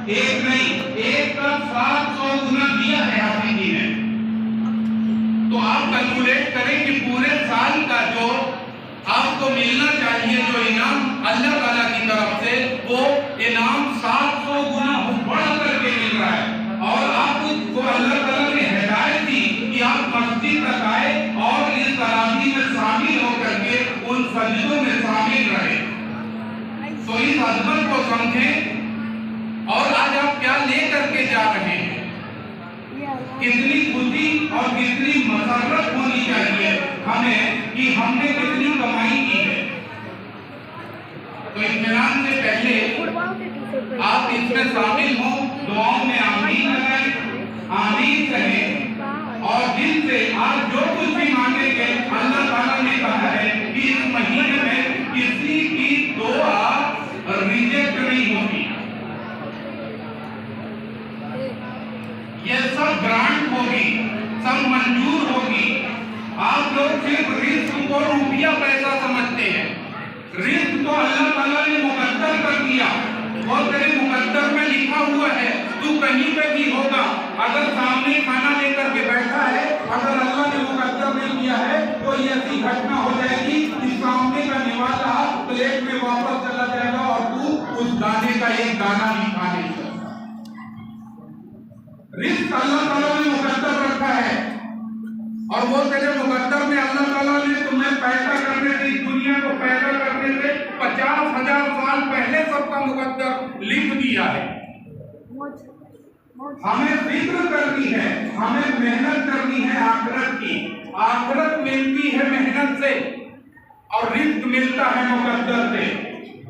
एक नहीं, एक का 700 गुना दिया है हाफिजी ने। तो आप कैलकुलेट करें कि पूरे साल का जो आपको मिलना चाहिए जो इनाम अल्लाह ताला की तरफ से, वो इनाम 700 गुना बढ़ करके मिल रहा है। और आपको अल्लाह ताला ने हिदायत दी कि आप मस्जिद तक आए और इस तरावी में शामिल होकर के उन सजदों में शामिल रहे। तो इस अजमत को समझें। और आज आप क्या लेकर के जा रहे हैं, कितनी खुशी और कितनी मसरत होनी चाहिए हमें कि हमने कितनी कमाई की है। तो इत्मीनान से पहले आप इसमें शामिल हो, दुआओं में आमीन लगाएं, आमीन कहें और दिल से आप जो कुछ भी मांगेंगे, अल्लाह ताला ने कहा है कि इस महीने में किसी की दुआ रिजेक्ट नहीं होगी। ये सब ग्रांट होगी, सब मंजूर होगी। आप लोग सिर्फ रिस्क को रुपया पैसा समझते हैं। रिस्क तो अल्लाह ताला ने मुकद्दर कर दिया, वो तेरे मुकद्दर में लिखा हुआ है, तू कहीं पे भी होगा। अगर सामने खाना लेकर के बैठा है, अगर अल्लाह ने मुकद्दर नहीं किया है तो ये ऐसी घटना हो जाएगी कि सामने का निवाला प्लेट में वापस चला जाएगा और तू उस दाने का एक दाना भी खा नहीं सकता। रिस्क अल्लाह ताला ने मुकद्दर रखा है और वो तेरे मुकद्दर में अल्लाह ताला ने तुम्हें पैदा करने से, दुनिया को पैदा करने से 50,000 साल पहले सबका मुकद्दर लिख दिया है। हमें फिक्र करनी है, हमें मेहनत करनी है आखिरत की। आखिरत मिलती है मेहनत से और रिस्क मिलता है मुकद्दर से।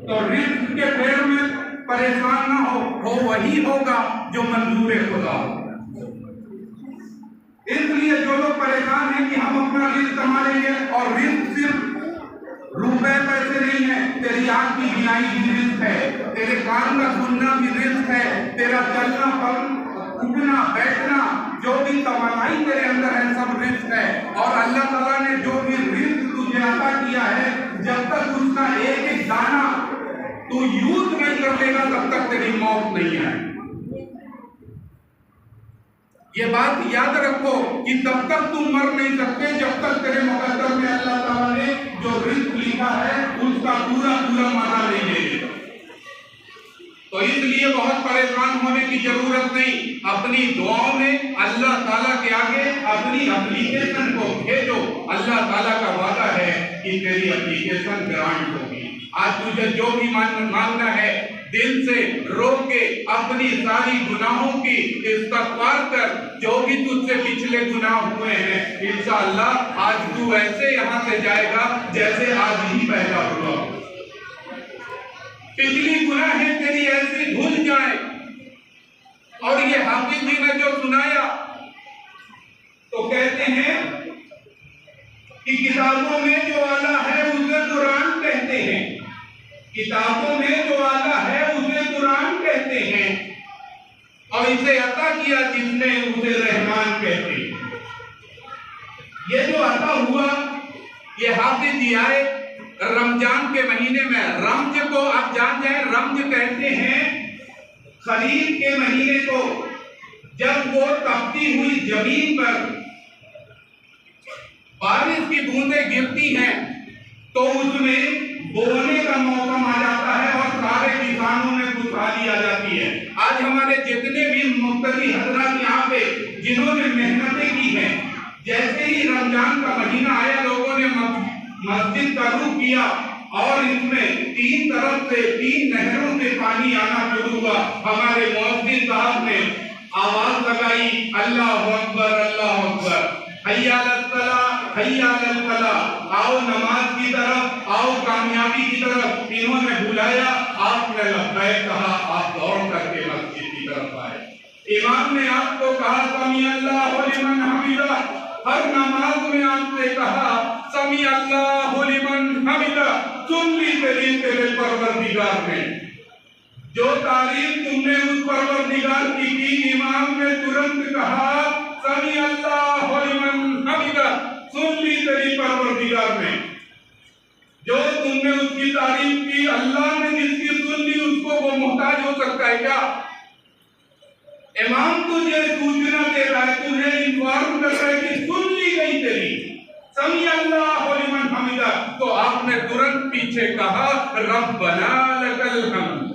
तो रिस्क के फेर में परेशान ना हो वही होगा जो मंजूर खुदा हो। इसलिए जो लोग परेशान हैं कि हम अपना रिस्क कमाएंगे, और रिस्क सिर्फ रुपए पैसे नहीं है, तेरी आंख की बिनाई भी रिस्क है, तेरे कान का सुनना भी रिस्क है, तेरा चलना उठना बैठना जो भी तवानाई तेरे अंदर है सब रिस्क है। और अल्लाह ताला ने जो भी रिस्क तुझे अता किया है, जब तक उसका एक एक दाना तू यूज नहीं कर लेगा तब तक तेरी मौत नहीं है। ये बात याद रखो कि तब तक तुम मर नहीं सकते जब तक तेरे मुकद्दर में अल्लाह ताला ने जो रिस्क लिखा है उसका पूरा पूरा माना नहीं लेंगे। तो इसलिए बहुत परेशान होने की जरूरत नहीं। अपनी दुआओं में अल्लाह ताला के आगे अपनी एप्लीकेशन को भेजो। अल्लाह ताला का वादा है कि तेरी एप्लीकेशन ग्रांट होगी। आज तुझे जो भी मांगना है दिल से रो के अपनी सारी गुनाहों की इस्तग़फ़ार कर। जो भी तुझसे पिछले गुनाह हुए हैं इंशाअल्लाह आज तू ऐसे यहाँ से जाएगा जैसे आज ही पैदा हुआ। पिछली गुनाहें तेरी ऐसी धुल जाए। और ये हाफिज जी ने जो सुनाया तो कहते हैं कि किताबों में जो आला है उसे कुरान कहते हैं। किताबों में जो आला है उसे कुरान कहते हैं और इसे अता किया जिसने उसे रहमान कहते हैं। ये जो अता हुआ ये हाफिज जी आए रमजान के महीने में। रमज को आप जान जाए, रमज कहते हैं खरीफ के महीने को, जब वो तपती हुई जमीन पर बारिश की बूंदें गिरती हैं तो उसमें बोने का मौसम आ जाता है और सारे किसानों में खुशहाली आ जाती है। आज हमारे जितने भी मुफ्ती हजरात यहाँ पे जिन्होंने मेहनतें की हैं, जैसे ही रमजान का महीना आया लोगों ने मस्जिद का रुख किया और इसमें तीन तरफ से तीन नहरों से पानी आना शुरू हुआ। हमारे मुअज्जिन साहब ने आवाज लगाई अल्लाहु अकबर अल्लाहु अकबर, हय्या अलल फलाह हय्या अलल फलाह, आओ नमाज की तरफ, आओ कामयाबी की तरफ। इन्होंने बुलाया, आपने लब्बैक कहा, आप दौड़ करके मस्जिद की तरफ आए। इमाम ने आपको कहा समी अल्लाहु लिमन हमिदा, हर नमाज में आपने कहा समी अल्लाहु लिमन हमिदा। सुन ली तेरे परवरदिगार ने जो तारीफ तुमने उस परवरदिगार की इमाम ने तुरंत कहा समी अल्लाहु लिमन हमिदा। सुन ली तेरी परवरदिगार ने जो तुमने उसकी तारीफ की। अल्लाह ने जिसकी सुन ली उसको वो मोहताज हो सकता है क्या? इमाम तुझे सूचना दे रहा है, तुझे इन्फॉर्म कर रहा है कि सुन ली गई तेरी, समी अल्लाहु लिमन हमिदा, तो आपने तुरंत पीछे कहा रब्बना लकल हम्द,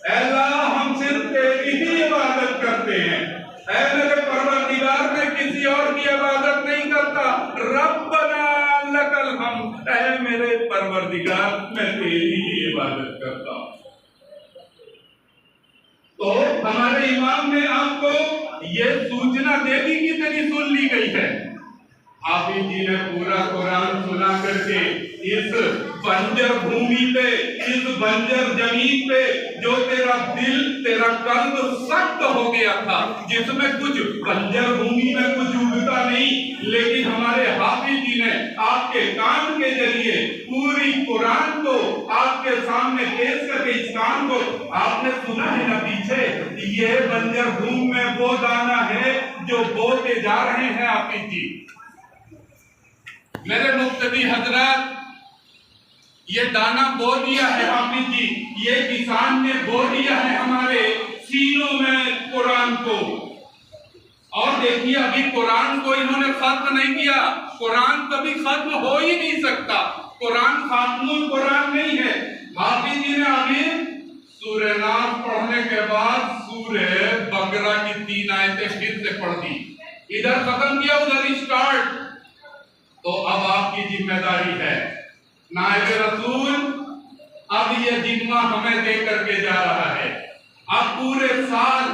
अल्लाह हम सिर्फ तेरी ही इबादत करते हैं, ऐ मेरे परवरदिगार मैं किसी और की इबादत नहीं करता, रब्बना लकल हम्द, ऐ मेरे परवरदिगार मैं तेरी ही इबादत करता हूं। तो हमारे इमाम ने आपको ये सूचना दे दी कि तेरी सुन ली गई है। हाफिज जी ने पूरा कुरान सुना करके इस बंजर भूमि पे, इस बंजर जमीन पे जो तेरा दिल, तेरा कल्ब सख्त हो गया था, जिसमें कुछ बंजर भूमि में कुछ उगता नहीं, लेकिन हमारे हाफिज जी ने आपके कान के जरिए पूरी कुरान को आपके सामने पेश करके इस कान को आपने सुना है ना पीछे, ये बंजर भूमि में वो दाना है जो बोते जा रहे हैं हाफिज जी। मेरे मुक्तदी हजरात, ये दाना बो दिया है हाफिज जी, ये किसान ने बो दिया है हमारे सीनों में कुरान को। और देखिए अभी कुरान को इन्होंने खत्म नहीं किया, कुरान कभी खत्म हो ही नहीं सकता, कुरान खात्मुल कुरान नहीं है। हाफिज जी ने अभी सूरह नास पढ़ने के बाद सूरह बकरा की 3 आयतें फिर से पढ़ दी, इधर खत्म किया उधर स्टार्ट। तो अब आपकी जिम्मेदारी है, नायब रसूल अब ये जिम्मा हमें दे करके जा रहा है। अब पूरे साल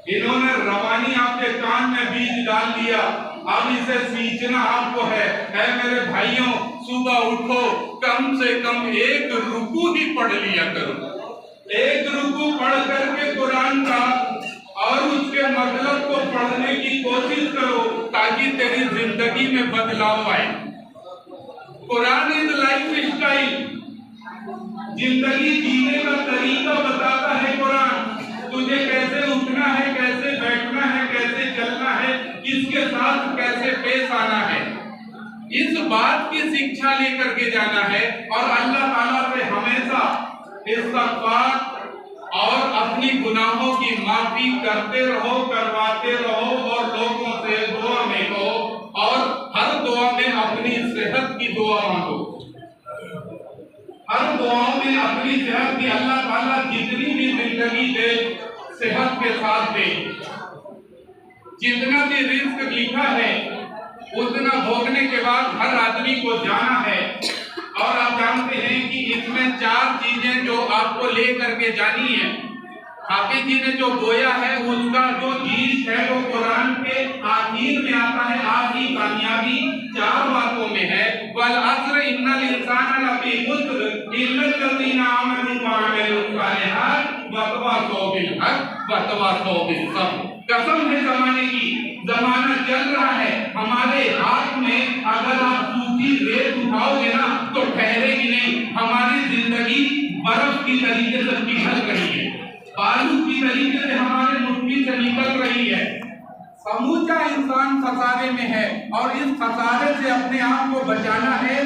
इन्होंने रवानी आपके कान में बीज डाल दिया, अब इसे सींचना आपको है। ऐ मेरे भाइयों, सुबह उठो, कम से कम 1 रुकू ही पढ़ लिया करो, 1 रुकू पढ़ करके कुरान का और उसके मतलब को पढ़ने की कोशिश करो, ताकि तेरी जिंदगी में बदलाव आए। कुरान इज लाइफ स्टाइल, जिंदगी जीने का तरीका बताता है कुरान, तुझे कैसे उठना है, कैसे बैठना है, कैसे चलना है, किसके साथ कैसे पेश आना है, इस बात की शिक्षा लेकर के जाना है। और अल्लाह ताला से हमेशा इस्तग़फ़ार और अपनी गुनाहों की माफी करते रहो, करवाते रहो, और लोगों से दुआ में हो, और हर दुआ में अपनी सेहत की दुआ मांगो, हर दुआ में अपनी सेहत की, अल्लाह ताला जितनी भी जिंदगी दे सेहत के साथ दे, जितना भी रिस्क लिखा है उतना भोगने के बाद हर आदमी को जाना है। और आप जानते हैं कि इसमें 4 चीजें जो आपको ले करके जानी है। हाफिज जी ने जो बोया है उसका जो जीत है वो कुरान के आखिर में आता है, आखिरी कामयाबी 4 बातों में है। वल अस्र इन्नल इंसाना लफी खुस्र इल्लल लज़ीना आमनु व अमिलुस सालिहात व तवासौ बिल हक़ व तवासौ बिस सब्र। कसम है जमाने की, जमाना चल रहा है हमारे हाथ में, अगर आप सूखी रेत उठाओगे ना तो ठहरेगी नहीं। हमारी जिंदगी बर्फ की तरीके से पिघल रही है, बालू की तरीके से हमारे मुट्ठी से निकल रही है। समूचा इंसान खसारे में है, और इस खसारे से अपने आप को बचाना है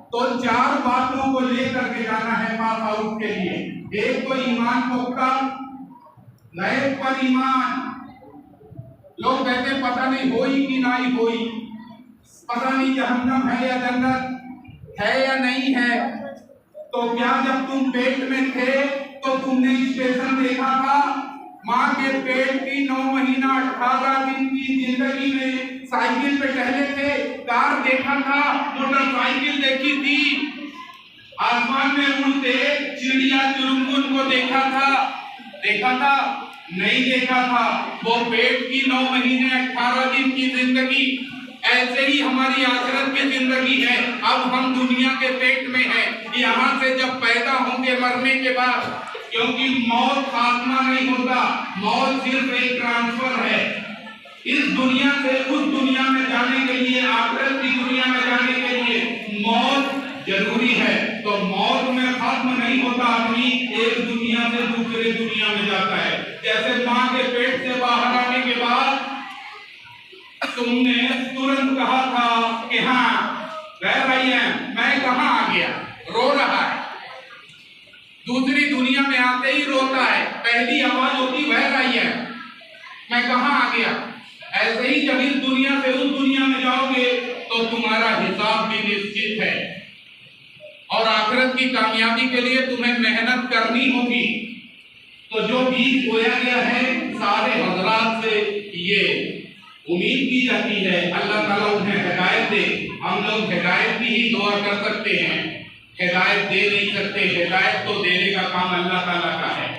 तो 4 बातों को लेकर के जाना है पास आउट के लिए। एक तो ईमान पुख्ता, गैब पर ईमान। लोग कहते पता नहीं होई कि नहीं होई, पता नहीं जहन्नम है या जन्नत है या नहीं है। तो क्या जब तुम पेट में थे तो तुमने स्टेशन देखा था? माँ के पेट की 9 महीना 18 दिन की जिंदगी में साइकिल पे टहले थे, कार देखा था, मोटरसाइकिल देखी थी, आसमान में उड़ते चिड़िया चुरुंगुन को देखा था? नहीं देखा था। वो पेट की 9 महीने 18 दिन की जिंदगी, ऐसे ही हमारी आखिरत की जिंदगी है। अब हम दुनिया के पेट में हैं, यहाँ से जब पैदा होंगे मरने के बाद, क्योंकि मौत खात्मा नहीं होता, मौत सिर्फ एक ट्रांसफर है। इस दुनिया से उस दुनिया में जाने के लिए, आखिरत की दुनिया में जाने के लिए मौत जरूरी है। तो मौत में खत्म नहीं होता, आदमी एक दुनिया से दूसरे दुनिया में जाता है। जैसे माँ के पेट से बाहर आने के बाद तुमने तुरंत कहा था कि हाँ रह रही है, मैं कहाँ आ गया, रो रहा है, दूसरी दुनिया में आते ही रोता है, पहली आवाज होती वह रही है, कहाँ आ गया। ऐसे ही जब इस दुनिया से उस दुनिया में जाओगे तो तुम्हारा हिसाब भी निश्चित है और आखिरत की कामयाबी के लिए तुम्हें मेहनत करनी होगी। तो जो बीज बोया गया है सारे हजरात से ये उम्मीद की जाती है अल्लाह ताला उन्हें हिदायत दे। हम लोग हिदायत की ही दुआ कर सकते हैं, हिदायत दे नहीं सकते। हिदायत तो देने का काम अल्लाह ताला का है।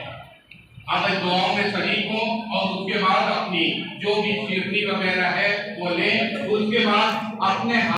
अब दुआओं में शरीक हो और उसके बाद अपनी जो भी सीखनी वगैरह है वो लें। उसके बाद अपने